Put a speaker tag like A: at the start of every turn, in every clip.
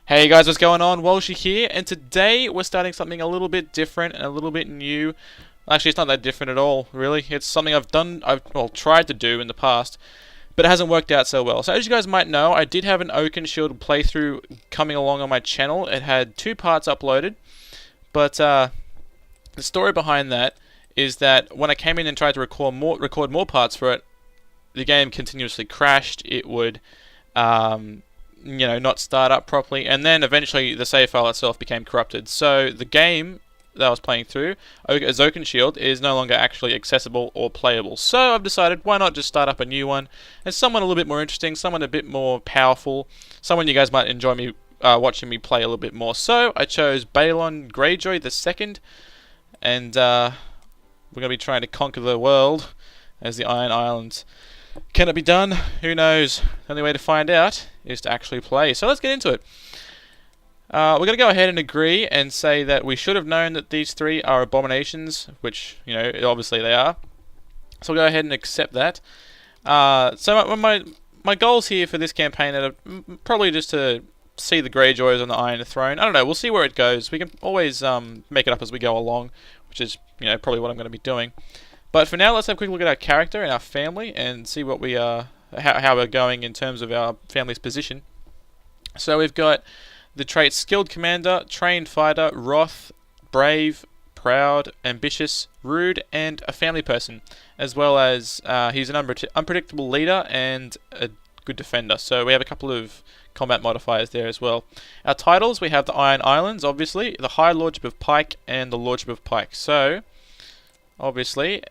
A: Hey guys, what's going on? Walshy here, and today we're starting something a little bit different and a little bit new. Actually, it's not that different at all, really. It's something I've tried to do in the past, but it hasn't worked out so well. So as you guys might know, I did have an Oakenshield playthrough coming along on my channel. It had 2 parts uploaded, but the story behind that is that when I came in and tried to record more parts for it, the game continuously crashed. It would not start up properly, and then eventually the save file itself became corrupted. So the game that I was playing through, as Oakenshield, is no longer actually accessible or playable. So I've decided, why not just start up a new one, and someone a little bit more interesting, someone a bit more powerful, someone you guys might enjoy me watching me play a little bit more. So I chose Balon Greyjoy the second, and we're going to be trying to conquer the world as the Iron Islands. Can it be done? Who knows? The only way to find out is to actually play. So let's get into it. We're going to go ahead and agree and say that we should have known that these 3 are abominations, which, obviously they are. So we'll go ahead and accept that. So my goals here for this campaign are probably just to see the Greyjoys on the Iron Throne. I don't know, we'll see where it goes. We can always make it up as we go along, which is probably what I'm going to be doing. But for now, let's have a quick look at our character and our family and see what we how we're going in terms of our family's position. So we've got the traits Skilled Commander, Trained Fighter, Wrath, Brave, Proud, Ambitious, Rude, and a Family Person, as well as he's an unpredictable leader and a good defender. So we have a couple of combat modifiers there as well. Our titles, we have the Iron Islands, obviously, the High Lordship of Pike, and the Lordship of Pike. So obviously,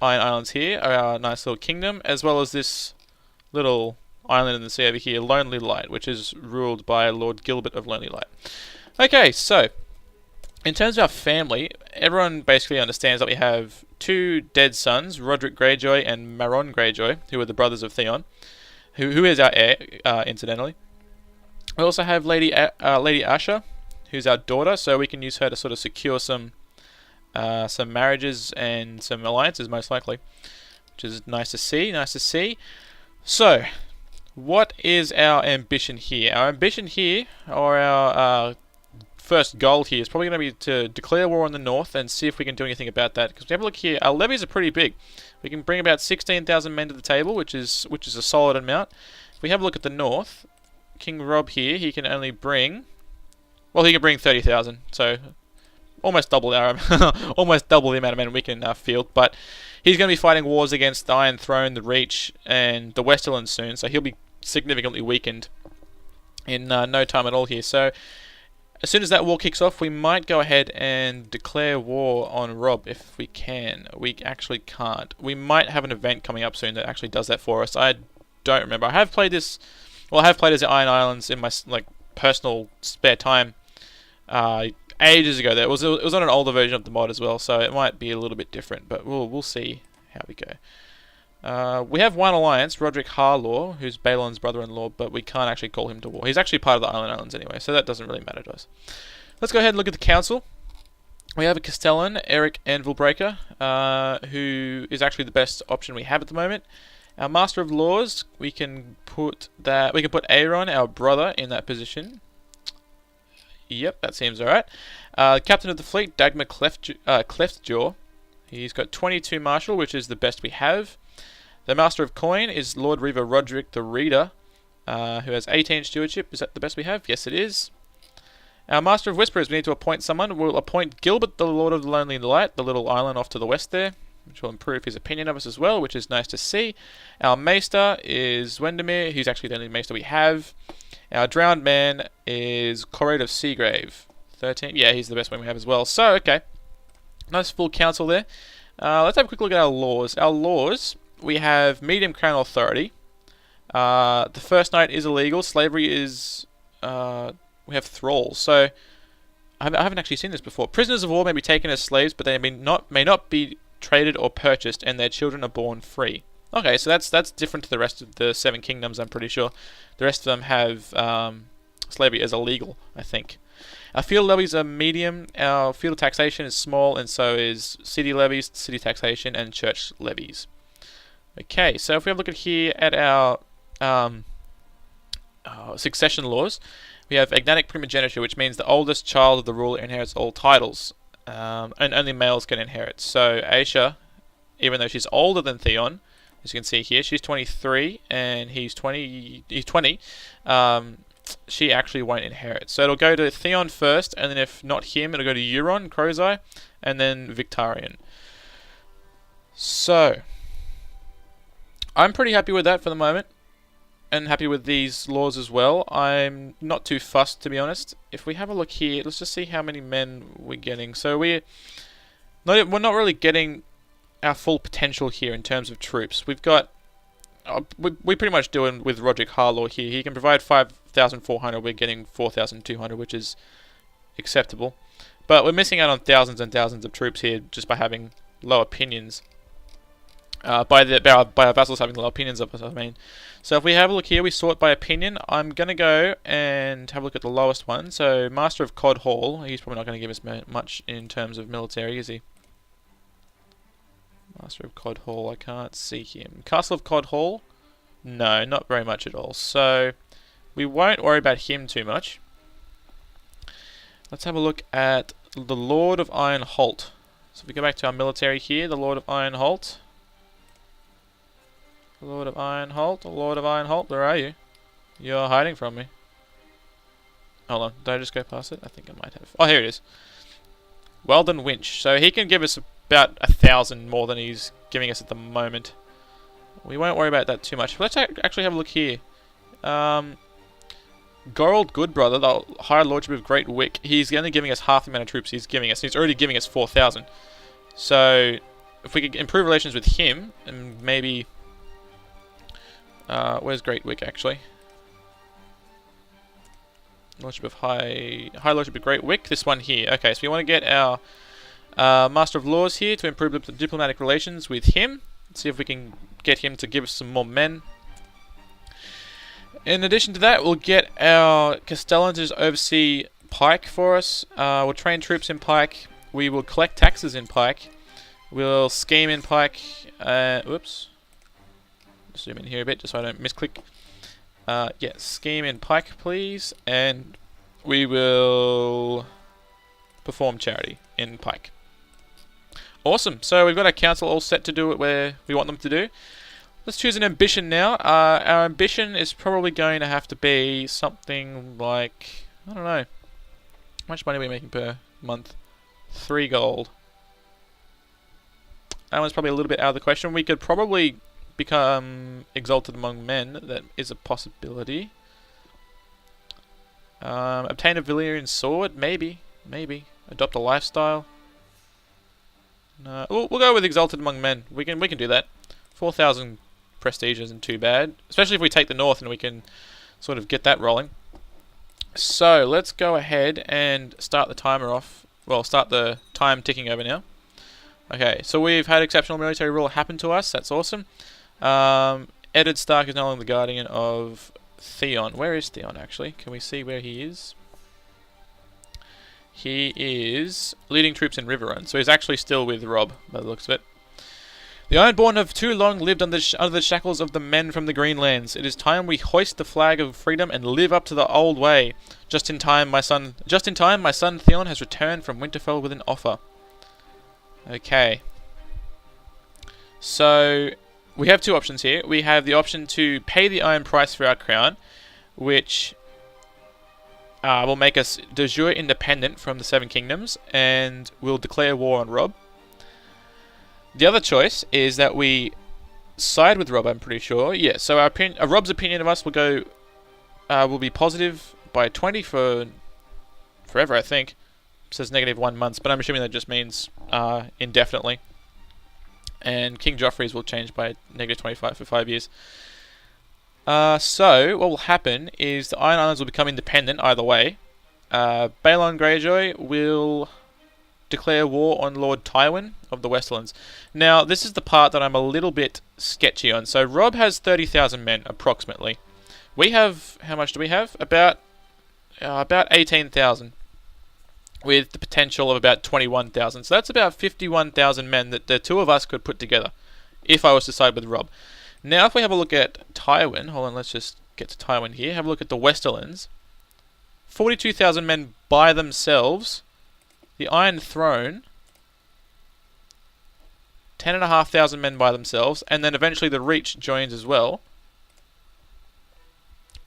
A: Iron Islands here are our nice little kingdom, as well as this little island in the sea over here, Lonely Light, which is ruled by Lord Gilbert of Lonely Light. Okay, so in terms of our family, everyone basically understands that we have 2 dead sons, Roderick Greyjoy and Maron Greyjoy, who are the brothers of Theon, who is our heir, incidentally. We also have Lady Asha, who's our daughter, so we can use her to sort of secure some marriages and some alliances, most likely, which is nice to see. So, what is our ambition here? Our ambition here, or our first goal here, is probably going to be to declare war on the north and see if we can do anything about that. Because if we have a look here, our levies are pretty big. We can bring about 16,000 men to the table, which is a solid amount. If we have a look at the north, King Rob here, he can only bring, well, he can bring 30,000. So almost double almost double the amount of men we can field, but he's going to be fighting wars against the Iron Throne, the Reach, and the Westerlands soon, so he'll be significantly weakened in no time at all here. So as soon as that war kicks off, we might go ahead and declare war on Rob if we can. We actually can't. We might have an event coming up soon that actually does that for us. I don't remember. I have played this. Well, I have played as the Iron Islands in my personal spare time. Ages ago. It was on an older version of the mod as well, so it might be a little bit different, but we'll see how we go. We have one alliance, Roderick Harlaw, who's Balon's brother-in-law, but we can't actually call him to war. He's actually part of the Islands anyway, so that doesn't really matter to us. Let's go ahead and look at the council. We have a Castellan, Eric Anvilbreaker, who is actually the best option we have at the moment. Our Master of Laws, we can put Aaron, our brother, in that position. Yep, that seems alright. Captain of the Fleet, Dagmar Cleftjaw. He's got 22 Marshal, which is the best we have. The Master of Coin is Lord Reaver Roderick the Reader, who has 18 Stewardship. Is that the best we have? Yes, it is. Our Master of Whisperers, we need to appoint someone. We'll appoint Gilbert, the Lord of the Lonely Light, the little island off to the west there, which will improve his opinion of us as well, which is nice to see. Our Maester is Wendemir, who's actually the only Maester we have. Our Drowned Man is Corrade of Seagrave. 13. Yeah, he's the best one we have as well. So, okay. Nice full council there. Let's have a quick look at our laws. Our laws, we have Medium Crown Authority. The First Night is illegal. Slavery is... we have thralls. So, I haven't actually seen this before. Prisoners of war may be taken as slaves, but they may not be traded or purchased, and their children are born free. Okay, so that's different to the rest of the 7 kingdoms, I'm pretty sure. The rest of them have slavery as illegal, I think. Our feudal levies are medium, our feudal taxation is small, and so is city levies, city taxation, and church levies. Okay, so if we have a look at here at our succession laws, We have agnatic primogeniture, which means the oldest child of the ruler inherits all titles, and only males can inherit. So Aisha, even though she's older than Theon, as you can see here, she's 23 and he's 20. She actually won't inherit. So it'll go to Theon first, and then if not him, it'll go to Euron, Crozai, and then Victarion. So I'm pretty happy with that for the moment, and happy with these laws as well. I'm not too fussed, to be honest. If we have a look here, let's just see how many men we're getting. So we're not really getting our full potential here in terms of troops. We've got we pretty much doing with Roderick Harlaw here. He can provide 5,400. We're getting 4,200, which is acceptable. But we're missing out on thousands and thousands of troops here just by having low opinions. By our vassals having low opinions of us, I mean. So if we have a look here, we sort by opinion. I'm going to go and have a look at the lowest one. So Master of Cod Hall. He's probably not going to give us much in terms of military, is he? Master of Cod Hall, I can't see him. Castle of Cod Hall? No, not very much at all. So we won't worry about him too much. Let's have a look at the Lord of Iron Holt. So if we go back to our military here, the Lord of Iron Holt. Lord of Iron Holt, Lord of Iron Holt, where are you? You're hiding from me. Hold on, did I just go past it? I think I might have. Oh, here it is. Weldon Winch. So he can give us about 1,000 more than he's giving us at the moment. We won't worry about that too much. Let's actually have a look here. Gorold Goodbrother, the High Lordship of Great Wick, he's only giving us half the amount of troops he's giving us. He's already giving us 4,000. So if we could improve relations with him, and maybe... where's Great Wick actually? Lordship of High Lordship of Great Wick, this one here. Okay, so we want to get our Master of Laws here to improve the diplomatic relations with him. Let's see if we can get him to give us some more men. In addition to that, we'll get our Castellan to just oversee Pike for us. We'll train troops in Pike. We will collect taxes in Pike. We'll scheme in Pike. Whoops. Zoom in here a bit just so I don't misclick. Yeah, scheme in Pike, please. And we will perform charity in Pike. Awesome. So we've got our council all set to do it where we want them to do. Let's choose an ambition now. Our ambition is probably going to have to be something like, I don't know. How much money are we making per month? 3 gold. That one's probably a little bit out of the question. We could probably become exalted among men. That is a possibility. Obtain a Valyrian sword? Maybe. Adopt a lifestyle? No. We'll go with exalted among men. We can do that. 4,000 prestige isn't too bad, especially if we take the north and we can sort of get that rolling. So let's go ahead and start the timer off. Well, start the time ticking over now. Okay, so we've had exceptional military rule happen to us. That's awesome. Eddard Stark is no longer the guardian of Theon. Where is Theon actually? Can we see where he is? He is leading troops in Riverrun, so he's actually still with Robb by the looks of it. The Ironborn have too long lived under the shackles of the men from the Greenlands. It is time we hoist the flag of freedom and live up to the old way. Just in time, my son Theon has returned from Winterfell with an offer. Okay. So we have two options here. We have the option to pay the iron price for our crown, which will make us de jure independent from the Seven Kingdoms, and will declare war on Robb. The other choice is that we side with Robb, I'm pretty sure. Yeah, so Robb's opinion of us will be positive by 20 for forever, I think. It says -1 months, but I'm assuming that just means indefinitely. And King Joffrey's will change by -25 for 5 years. So what will happen is the Iron Islands will become independent either way. Balon Greyjoy will declare war on Lord Tywin of the Westerlands. Now, this is the part that I'm a little bit sketchy on. So Robb has 30,000 men, approximately. We have, how much do we have? About 18,000. With the potential of about 21,000. So that's about 51,000 men that the two of us could put together, if I was to side with Robb. Now, if we have a look at Tywin, hold on, let's just get to Tywin here. Have a look at the Westerlands. 42,000 men by themselves. The Iron Throne, 10,500 men by themselves, and then eventually the Reach joins as well.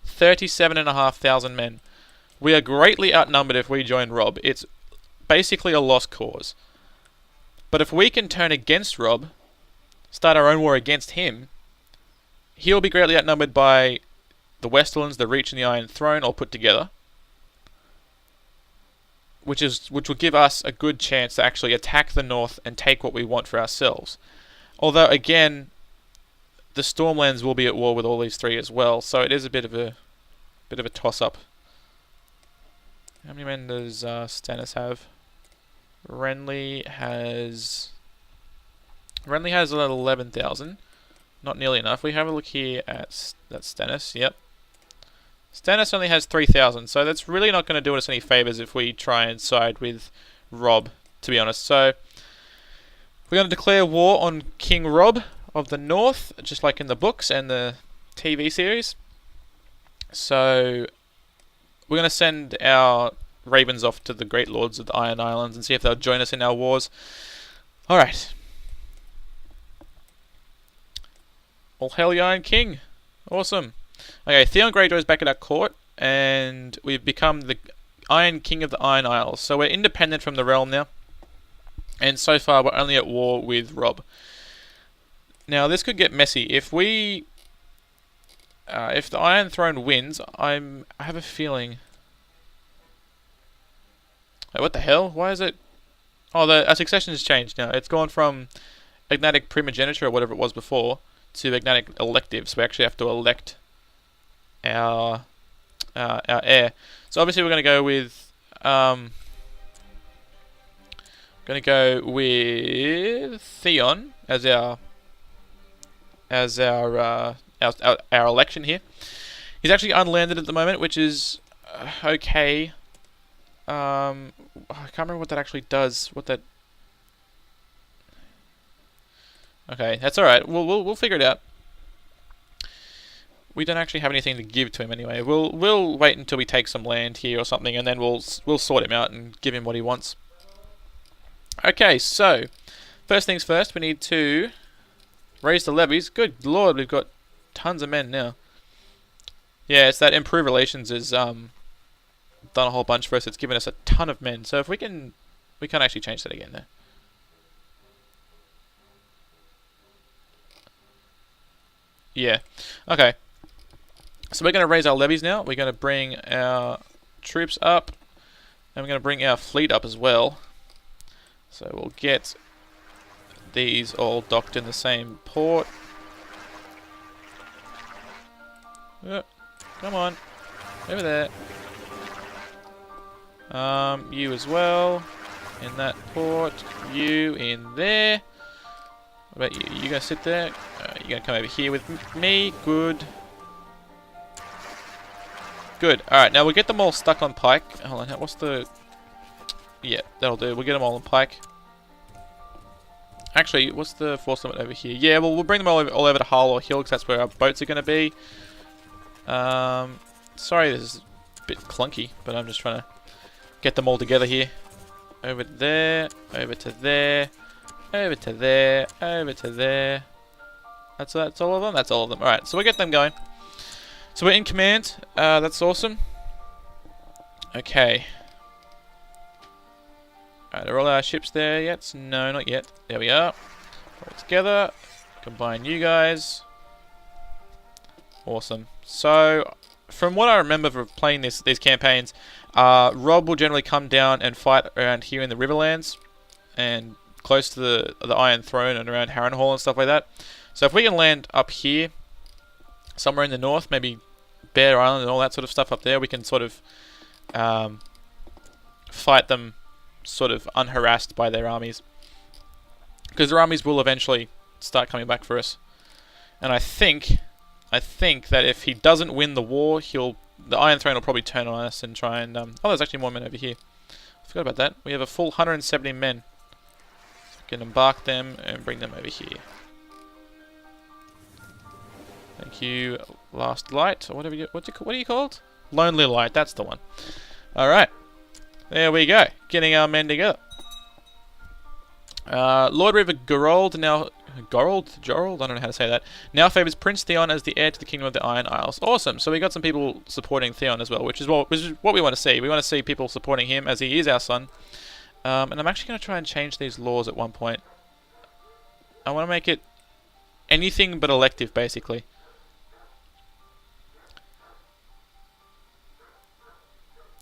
A: 37,500 men. We are greatly outnumbered if we join Rob. It's basically a lost cause. But if we can turn against Rob, start our own war against him, he'll be greatly outnumbered by the Westerlands, the Reach, and the Iron Throne all put together, which will give us a good chance to actually attack the north and take what we want for ourselves. Although again, the Stormlands will be at war with all these three as well, so it is a bit of a toss-up. How many men does Stannis have? Renly has about 11,000. Not nearly enough. We have a look here at Stannis. Yep. Stannis only has 3,000, so that's really not going to do us any favors if we try and side with Rob, to be honest. So we're going to declare war on King Rob of the North, just like in the books and the TV series. So we're going to send our ravens off to the Great Lords of the Iron Islands and see if they'll join us in our wars. Alright. All hail the Iron King. Awesome. Okay, Theon Greyjoy is back at our court, and we've become the Iron King of the Iron Isles. So we're independent from the realm now, and so far we're only at war with Rob. Now this could get messy. If the Iron Throne wins, I have a feeling. Wait, what the hell? Why is it? Oh, our succession has changed now. It's gone from agnatic primogeniture or whatever it was before to agnatic elective. So we actually have to elect our heir. So obviously we're going to go with Theon as our election here. He's actually unlanded at the moment, which is okay. I can't remember what that actually does. Okay, that's all right. We'll figure it out. We don't actually have anything to give to him anyway. We'll wait until we take some land here or something, and then we'll sort him out and give him what he wants. Okay, so first things first, we need to raise the levies. Good lord, we've got tons of men now. Yeah, it's that improved relations has done a whole bunch for us. It's given us a ton of men. So if we can't actually change that again there. Yeah. Okay. So we're going to raise our levies now. We're going to bring our troops up, and we're going to bring our fleet up as well. So we'll get these all docked in the same port. Come on, over there. You as well, in that port. You in there. What about you? You gonna sit there? You gonna come over here with me? Good. Good. Alright, now we'll get them all stuck on pike. Hold on, what's the... Yeah, that'll do. We'll get them all on pike. Actually, what's the force limit over here? Yeah, well, we'll bring them all over to Hull or Hill, because that's where our boats are going to be. Sorry, this is a bit clunky, but I'm just trying to get them all together here. Over there, over to there, over to there, over to there. That's all of them? That's all of them. Alright, so we'll get them going. So we're in command. That's awesome. Okay. Alright, are all our ships there yet? No, not yet. There we are. Put it together. Combine you guys. Awesome. So, from what I remember from playing these campaigns, Rob will generally come down and fight around here in the Riverlands and close to the Iron Throne and around Harrenhal and stuff like that. So if we can land up here, somewhere in the north, maybe Bear Island and all that sort of stuff up there, we can sort of fight them sort of unharassed by their armies. Because their armies will eventually start coming back for us. And I think that if he doesn't win the war, the Iron Throne will probably turn on us and try and... oh, there's actually more men over here. I forgot about that. We have a full 170 men. So we can embark them and bring them over here. Thank you, Last Light, or whatever what are you called? Lonely Light, that's the one. Alright. There we go. Getting our men together. Lord River Gerald now... Jorald? I don't know how to say that. Now favours Prince Theon as the heir to the Kingdom of the Iron Isles. Awesome. So we got some people supporting Theon as well, which is what we want to see. We want to see people supporting him as he is our son. And I'm actually going to try and change these laws at one point. I want to make it anything but elective, basically.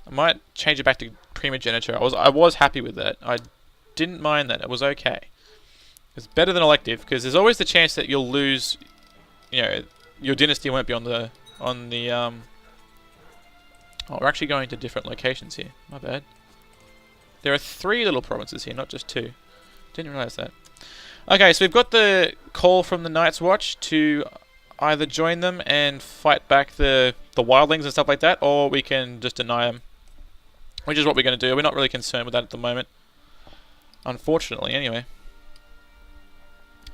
A: I might change it back to primogeniture. I was happy with that. I didn't mind that. It was okay. It's better than elective because there's always the chance that you'll lose. You know, your dynasty won't be on the Oh, we're actually going to different locations here. My bad. There are 3 little provinces here, not just 2. Didn't realise that. Okay, so we've got the call from the Night's Watch to either join them and fight back the wildlings and stuff like that, or we can just deny them. Which is what we're going to do. We're not really concerned with that at the moment. Unfortunately, anyway.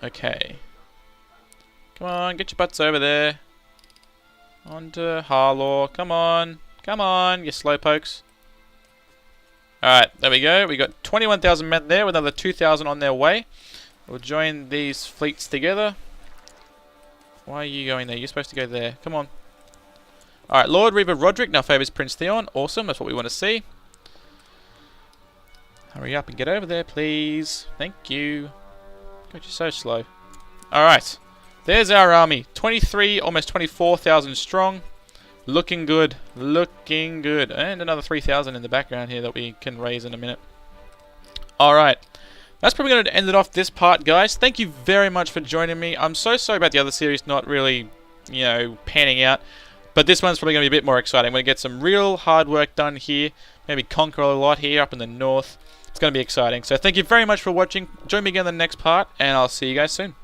A: Okay. Come on, get your butts over there. On to Harlaw. Come on. Come on, you slowpokes. Alright, there we go. We got 21,000 men there with another 2,000 on their way. We'll join these fleets together. Why are you going there? You're supposed to go there. Come on. Alright, Lord Reaver Roderick now favours Prince Theon. Awesome, that's what we want to see. Hurry up and get over there, please. Thank you. God, you're so slow. Alright. There's our army. 23, almost 24,000 strong. Looking good. Looking good. And another 3,000 in the background here that we can raise in a minute. Alright. That's probably going to end it off this part, guys. Thank you very much for joining me. I'm so sorry about the other series not really, you know, panning out. But this one's probably going to be a bit more exciting. We're going to get some real hard work done here. Maybe conquer a lot here up in the north. It's going to be exciting. So thank you very much for watching. Join me again in the next part, and I'll see you guys soon.